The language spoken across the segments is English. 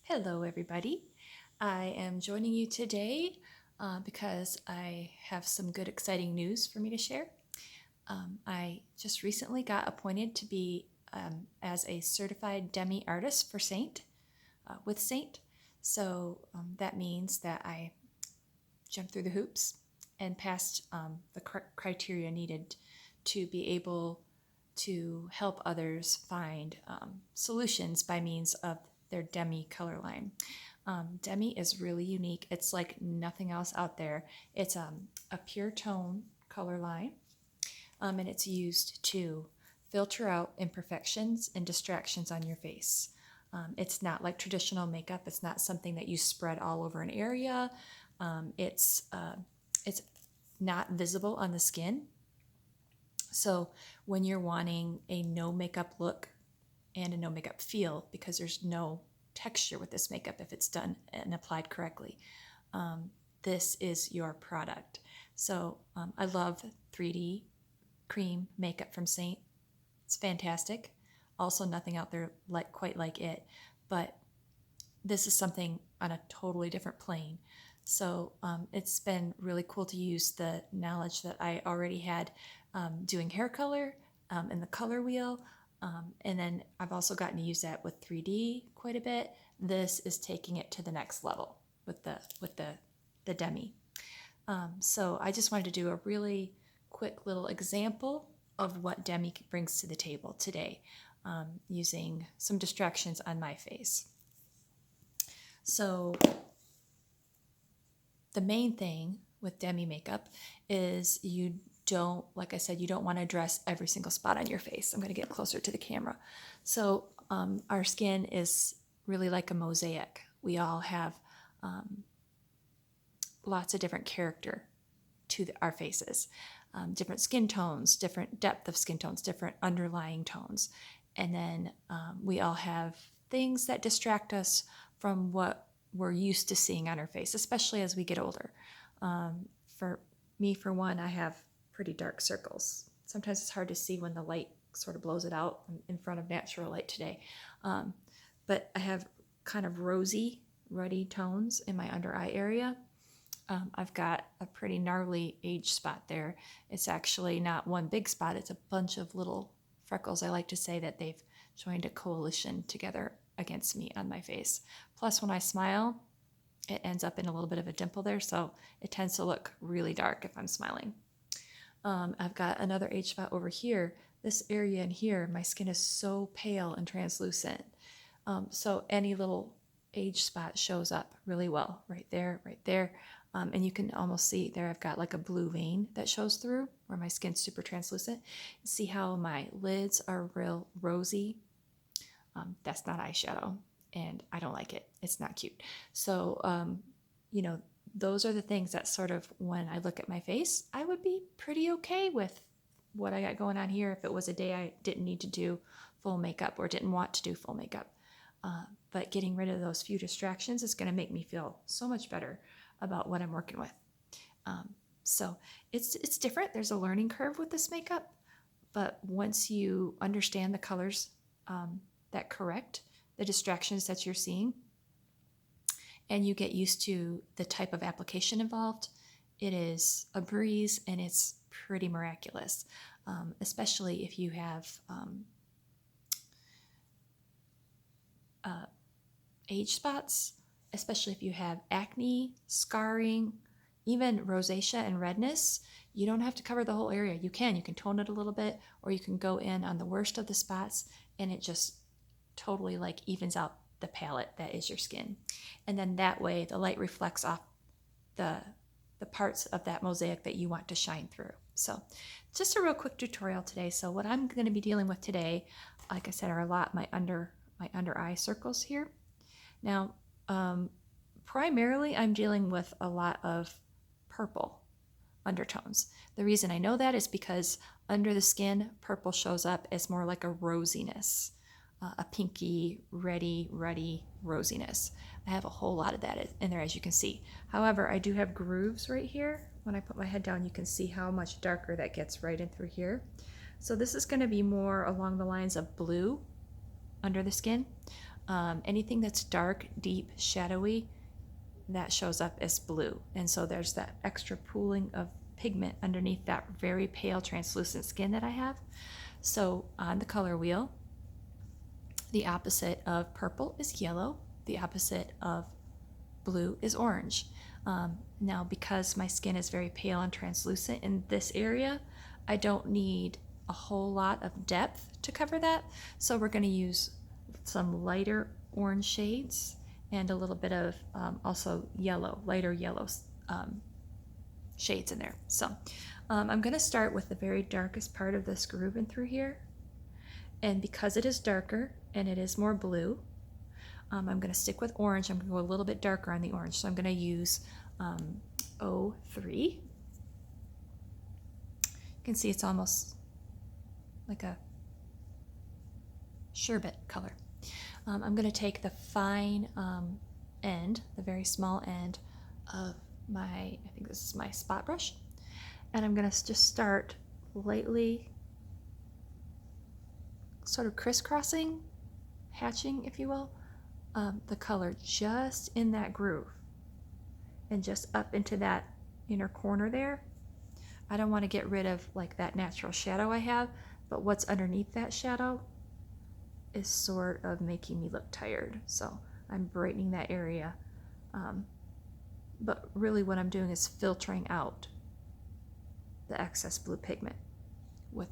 Hello, everybody. I am joining you today because I have some good, exciting news for me to share. I just recently got appointed to be as a certified Demi artist for Seint with Seint. So that means that I jumped through the hoops and passed the criteria needed to be able to help others find solutions by means of their Demi color line. Demi is really unique. It's like nothing else out there. It's a pure tone color line, and it's used to filter out imperfections and distractions on your face. It's not like traditional makeup. It's not something that you spread all over an area. It's not visible on the skin. So when you're wanting a no makeup look and a no makeup feel, because there's no texture with this makeup if it's done and applied correctly, this is your product. So I love 3D cream makeup from Seint. It's fantastic. Also, nothing out there quite like it, but this is something on a totally different plane. So it's been really cool to use the knowledge that I already had doing hair color in the color wheel. And then I've also gotten to use that with 3D quite a bit. This is taking it to the next level with the Demi. So I just wanted to do a really quick little example of what Demi brings to the table today, using some distractions on my face. So the main thing with Demi makeup is you don't, like I said, you don't want to address every single spot on your face. I'm going to get closer to the camera. So our skin is really like a mosaic. We all have lots of different character to our faces, different skin tones, different depth of skin tones, different underlying tones. And then we all have things that distract us from what we're used to seeing on our face, especially as we get older. For me, for one, I have pretty dark circles. Sometimes it's hard to see when the light sort of blows it out in front of natural light today. But I have kind of rosy, ruddy tones in my under eye area. I've got a pretty gnarly age spot there. It's actually not one big spot. It's a bunch of little freckles. I like to say that they've joined a coalition together against me on my face. Plus, when I smile, it ends up in a little bit of a dimple there, so it tends to look really dark if I'm smiling. I've got another age spot over here. This area in here, my skin is so pale and translucent. So any little age spot shows up really well. Right there, right there. And you can almost see there I've got like a blue vein that shows through where my skin's super translucent. See how my lids are real rosy? That's not eyeshadow, and I don't like it. It's not cute. So, those are the things that sort of, when I look at my face, I would be pretty okay with what I got going on here if it was a day I didn't need to do full makeup or didn't want to do full makeup. But getting rid of those few distractions is going to make me feel so much better about what I'm working with. So it's different. There's a learning curve with this makeup, but once you understand the colors that correct the distractions that you're seeing, and you get used to the type of application involved, it is a breeze and it's pretty miraculous, especially if you have age spots, especially if you have acne, scarring, even rosacea and redness. You don't have to cover the whole area. You can tone it a little bit, or you can go in on the worst of the spots and it just totally like evens out the palette that is your skin. And then that way the light reflects off the parts of that mosaic that you want to shine through. So just a real quick tutorial today. So what I'm going to be dealing with today, like I said, are a lot my under eye circles here. Now, primarily I'm dealing with a lot of purple undertones. The reason I know that is because under the skin, purple shows up as more like a rosiness, a pinky, reddy, ruddy rosiness. I have a whole lot of that in there, as you can see. However, I do have grooves right here. When I put my head down, you can see how much darker that gets right in through here. So this is going to be more along the lines of blue under the skin. Anything that's dark, deep, shadowy, that shows up as blue. And so there's that extra pooling of pigment underneath that very pale translucent skin that I have. So on the color wheel, the opposite of purple is yellow. The opposite of blue is orange. Now, because my skin is very pale and translucent in this area, I don't need a whole lot of depth to cover that. So we're going to use some lighter orange shades and a little bit of also yellow, lighter yellow shades in there. So I'm going to start with the very darkest part of this groove in through here. And because it is darker and it is more blue, I'm going to stick with orange. I'm going to go a little bit darker on the orange. So I'm going to use 03. You can see it's almost like a sherbet color. I'm going to take the fine end, the very small end of my, I think this is my spot brush, and I'm going to just start lightly sort of crisscrossing, hatching, if you will, the color just in that groove and just up into that inner corner there. I don't want to get rid of like that natural shadow I have, but what's underneath that shadow is sort of making me look tired. So I'm brightening that area. But really what I'm doing is filtering out the excess blue pigment with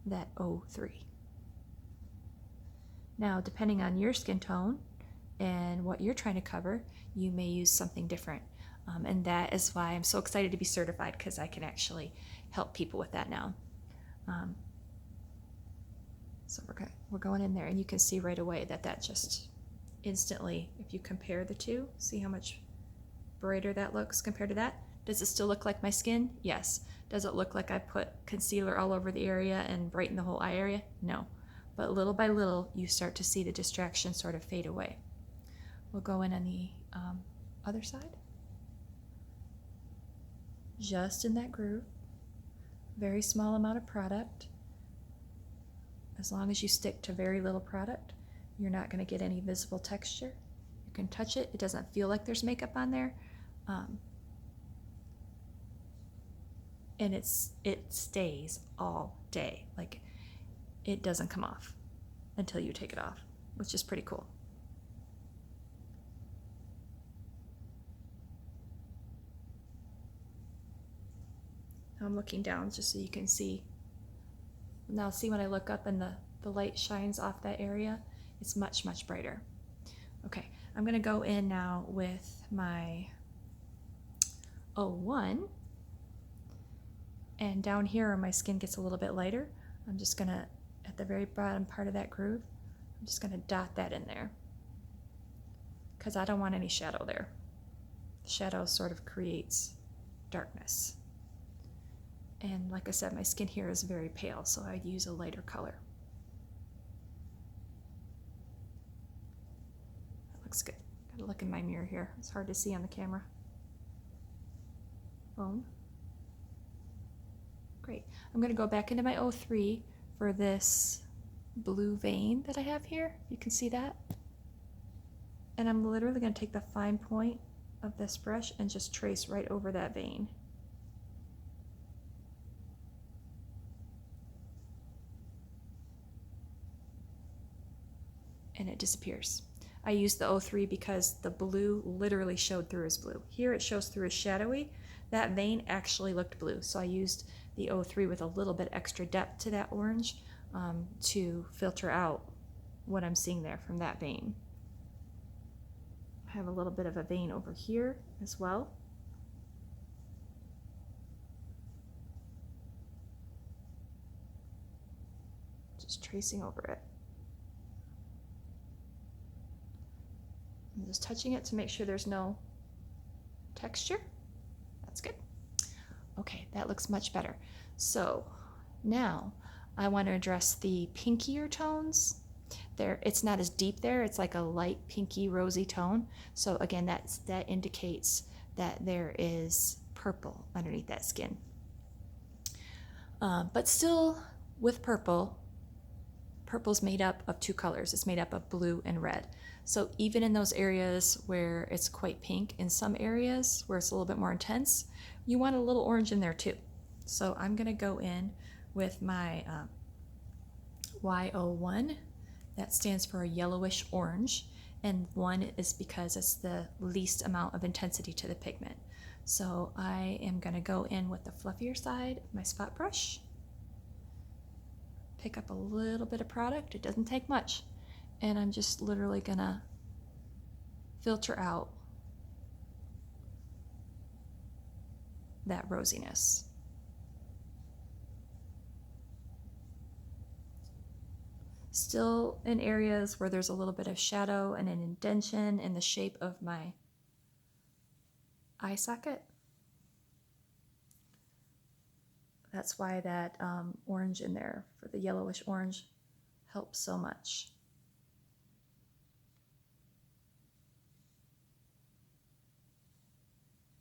that 03. Now, depending on your skin tone and what you're trying to cover, you may use something different. And that is why I'm so excited to be certified, because I can actually help people with that now. So we're going in there, and you can see right away that just instantly, if you compare the two, see how much brighter that looks compared to that? Does it still look like my skin? Yes. Does it look like I put concealer all over the area and brighten the whole eye area? No. But little by little, you start to see the distraction sort of fade away. We'll go in on the other side. Just in that groove. Very small amount of product. As long as you stick to very little product, you're not going to get any visible texture. You can touch it. It doesn't feel like there's makeup on there. And it stays all day. Like, it doesn't come off until you take it off, which is pretty cool. Now I'm looking down just so you can see. Now see when I look up and the light shines off that area, it's much, much brighter. Okay, I'm gonna go in now with my 01. And down here where my skin gets a little bit lighter, I'm just gonna, at the very bottom part of that groove, I'm just gonna dot that in there, because I don't want any shadow there. Shadow sort of creates darkness. And like I said, my skin here is very pale, so I'd use a lighter color. That looks good. Gotta look in my mirror here. It's hard to see on the camera. Boom. Great. I'm gonna go back into my 03 for this blue vein that I have here. You can see that. And I'm literally gonna take the fine point of this brush and just trace right over that vein. And it disappears. I used the 03 because the blue literally showed through as blue. Here it shows through as shadowy. That vein actually looked blue, so I used the 03 with a little bit extra depth to that orange to filter out what I'm seeing there from that vein. I have a little bit of a vein over here as well. Just tracing over it. I'm just touching it to make sure there's no texture. That's good. Okay, that looks much better. So now I want to address the pinkier tones. It's not as deep there. It's like a light pinky rosy tone. So again, that indicates that there is purple underneath that skin. But still with purple purple's made up of two colors. It's made up of blue and red. So even in those areas where it's quite pink, in some areas where it's a little bit more intense, you want a little orange in there too. So I'm going to go in with my Y01. That stands for a yellowish orange, and 1 is because it's the least amount of intensity to the pigment. So I am going to go in with the fluffier side of my spot brush, pick up a little bit of product. It doesn't take much, and I'm just literally going to filter out that rosiness. Still in areas where there's a little bit of shadow and an indentation in the shape of my eye socket. That's why that orange in there, for the yellowish orange, helps so much.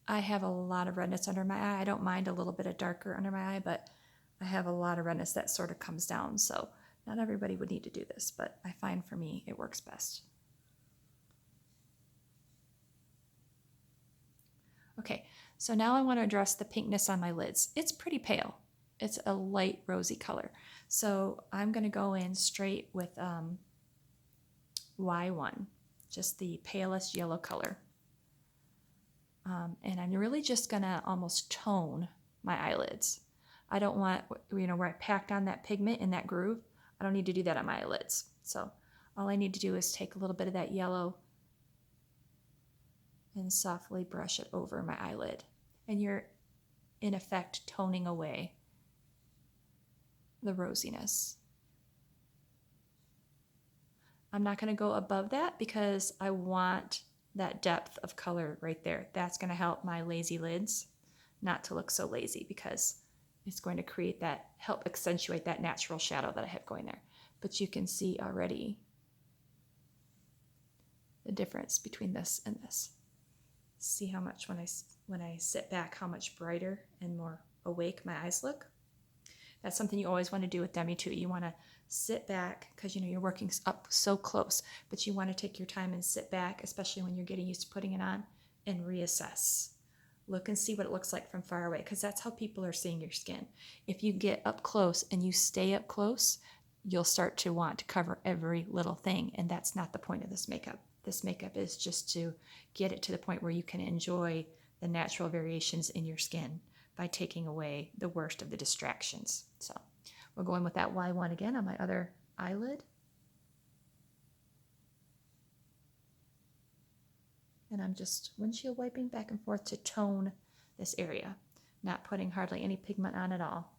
I have a lot of redness under my eye. I don't mind a little bit of darker under my eye, but I have a lot of redness that sort of comes down. So not everybody would need to do this, but I find for me it works best. Okay, so now I want to address the pinkness on my lids. It's pretty pale. It's a light rosy color. So I'm going to go in straight with Y1, just the palest yellow color. And I'm really just going to almost tone my eyelids. I don't want, where I packed on that pigment in that groove, I don't need to do that on my eyelids. So all I need to do is take a little bit of that yellow and softly brush it over my eyelid. And you're, in effect, toning away the rosiness. I'm not going to go above that because I want that depth of color right there. That's going to help my lazy lids not to look so lazy, because it's going to create that, help accentuate that natural shadow that I have going there. But you can see already the difference between this and this. See how much when I sit back, how much brighter and more awake my eyes look. That's something you always want to do with Demi too. You want to sit back because you're working up so close, but you want to take your time and sit back, especially when you're getting used to putting it on, and reassess. Look and see what it looks like from far away, because that's how people are seeing your skin. If you get up close and you stay up close, you'll start to want to cover every little thing, and that's not the point of this makeup. This makeup is just to get it to the point where you can enjoy the natural variations in your skin by taking away the worst of the distractions. So we'll go in with that Y1 again on my other eyelid. And I'm just windshield wiping back and forth to tone this area, not putting hardly any pigment on at all.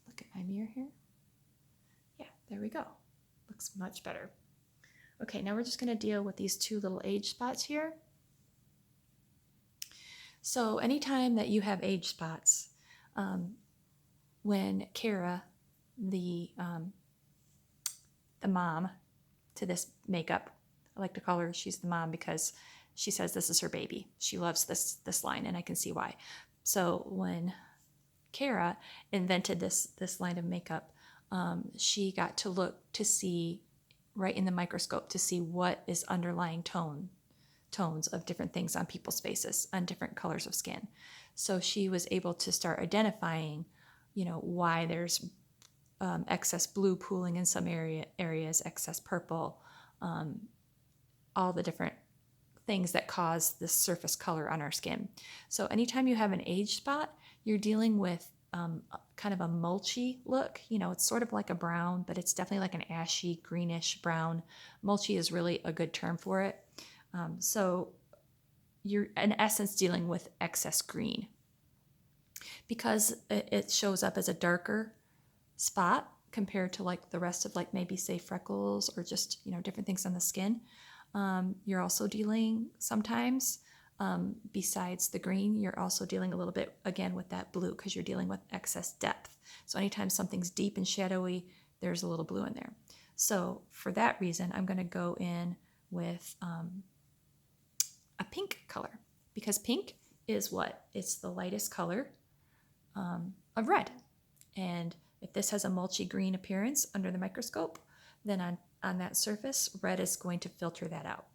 Look at my mirror here. Yeah, there we go. Looks much better. Okay, now we're just going to deal with these two little age spots here. So anytime that you have age spots, when Kara, the mom to this makeup, I like to call her, she's the mom because she says this is her baby. She loves this line, and I can see why. So when Kara invented this line of makeup, she got to look to see right in the microscope to see what is underlying tones of different things on people's faces, on different colors of skin. So she was able to start identifying, why there's excess blue pooling in some areas, excess purple, all the different things that cause this surface color on our skin. So anytime you have an age spot, you're dealing with kind of a mulchy look. It's sort of like a brown, but it's definitely like an ashy, greenish brown. Mulchy is really a good term for it. So you're, in essence, dealing with excess green. Because it shows up as a darker spot compared to like the rest of like maybe say freckles or just, different things on the skin. You're also dealing sometimes, besides the green, you're also dealing a little bit again with that blue because you're dealing with excess depth. So anytime something's deep and shadowy, there's a little blue in there. So for that reason, I'm going to go in with a pink color, because pink is what? It's the lightest color of red. And if this has a mulchy green appearance under the microscope, then on that surface, red is going to filter that out.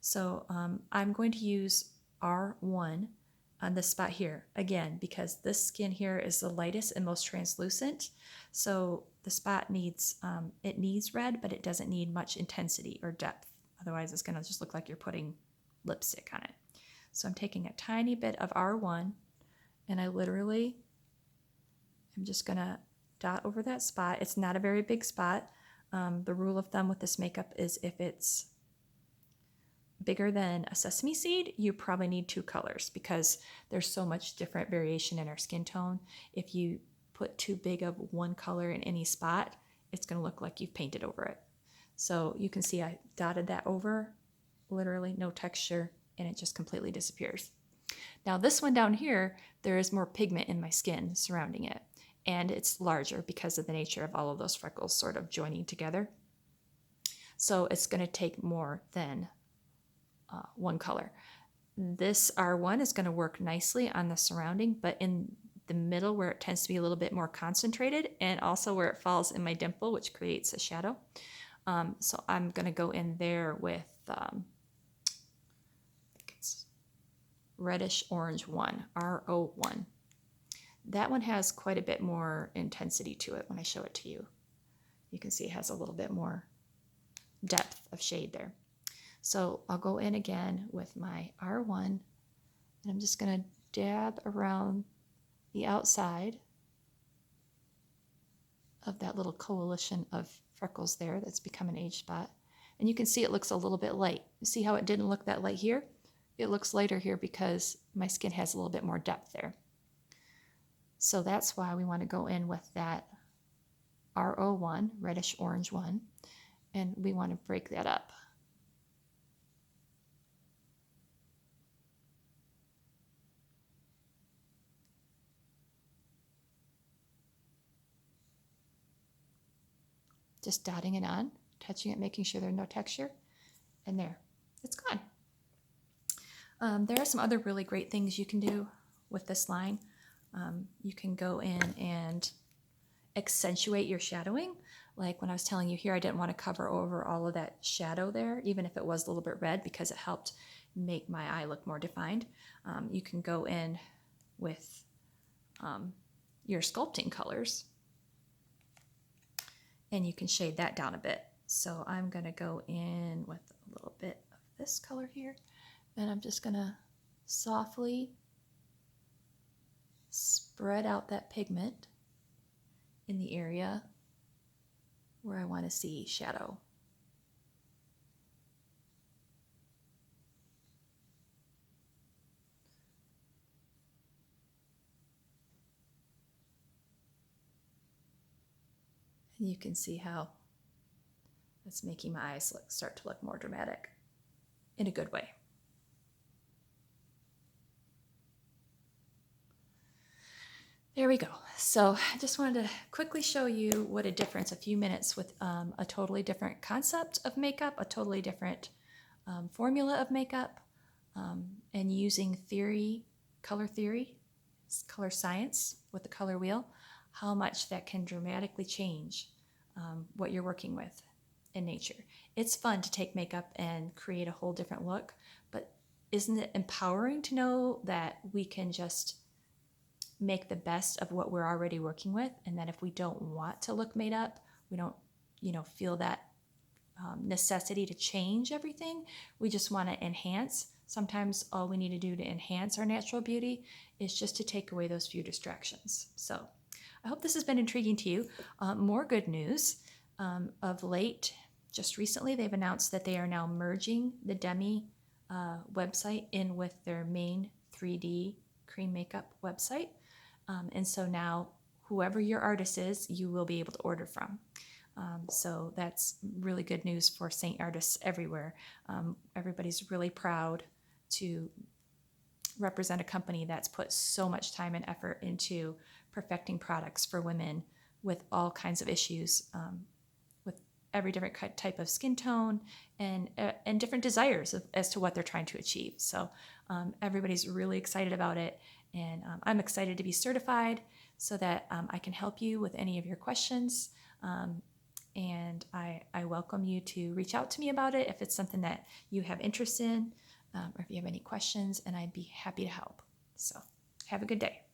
So I'm going to use R1 on this spot here, again, because this skin here is the lightest and most translucent. So the spot needs, it needs red, but it doesn't need much intensity or depth. Otherwise, it's gonna just look like you're putting lipstick on it. So I'm taking a tiny bit of R1, and I literally am just gonna dot over that spot. It's not a very big spot. The rule of thumb with this makeup is if it's bigger than a sesame seed, you probably need 2 colors because there's so much different variation in our skin tone. If you put too big of one color in any spot, it's going to look like you've painted over it. So you can see I dotted that over, literally no texture, and it just completely disappears. Now this one down here, there is more pigment in my skin surrounding it, and it's larger because of the nature of all of those freckles sort of joining together. So it's going to take more than one color. This R1 is going to work nicely on the surrounding, but in the middle where it tends to be a little bit more concentrated, and also where it falls in my dimple, which creates a shadow. So I'm going to go in there with, I think it's reddish orange 1, RO1. That one has quite a bit more intensity to it when I show it to you. You can see it has a little bit more depth of shade there. So I'll go in again with my R1, and I'm just going to dab around the outside of that little coalition of freckles there that's become an age spot. And you can see it looks a little bit light. See how it didn't look that light here? It looks lighter here because my skin has a little bit more depth there. So that's why we want to go in with that RO1, reddish orange 1, and we want to break that up. Just dotting it on, touching it, making sure there's no texture, and there, it's gone. There are some other really great things you can do with this line. You can go in and accentuate your shadowing. Like when I was telling you here, I didn't want to cover over all of that shadow there, even if it was a little bit red, because it helped make my eye look more defined. You can go in with your sculpting colors, and you can shade that down a bit. So I'm going to go in with a little bit of this color here, and I'm just going to softly spread out that pigment in the area where I want to see shadow. And you can see how that's making my eyes start to look more dramatic in a good way. There we go. So I just wanted to quickly show you what a difference, a few minutes with a totally different concept of makeup, a totally different formula of makeup, and using theory, color science with the color wheel, how much that can dramatically change what you're working with in nature. It's fun to take makeup and create a whole different look, but isn't it empowering to know that we can just make the best of what we're already working with, and that if we don't want to look made up, we don't, feel that necessity to change everything. We just want to enhance. Sometimes all we need to do to enhance our natural beauty is just to take away those few distractions. So I hope this has been intriguing to you. More good news. Of late, just recently, they've announced that they are now merging the Demi website in with their main 3D cream makeup website. And so now whoever your artist is, you will be able to order from. So that's really good news for Seint artists everywhere. Everybody's really proud to represent a company that's put so much time and effort into perfecting products for women with all kinds of issues, with every different type of skin tone and different desires as to what they're trying to achieve. So everybody's really excited about it, and I'm excited to be certified so that I can help you with any of your questions. And I welcome you to reach out to me about it if it's something that you have interest in, or if you have any questions, and I'd be happy to help. So have a good day.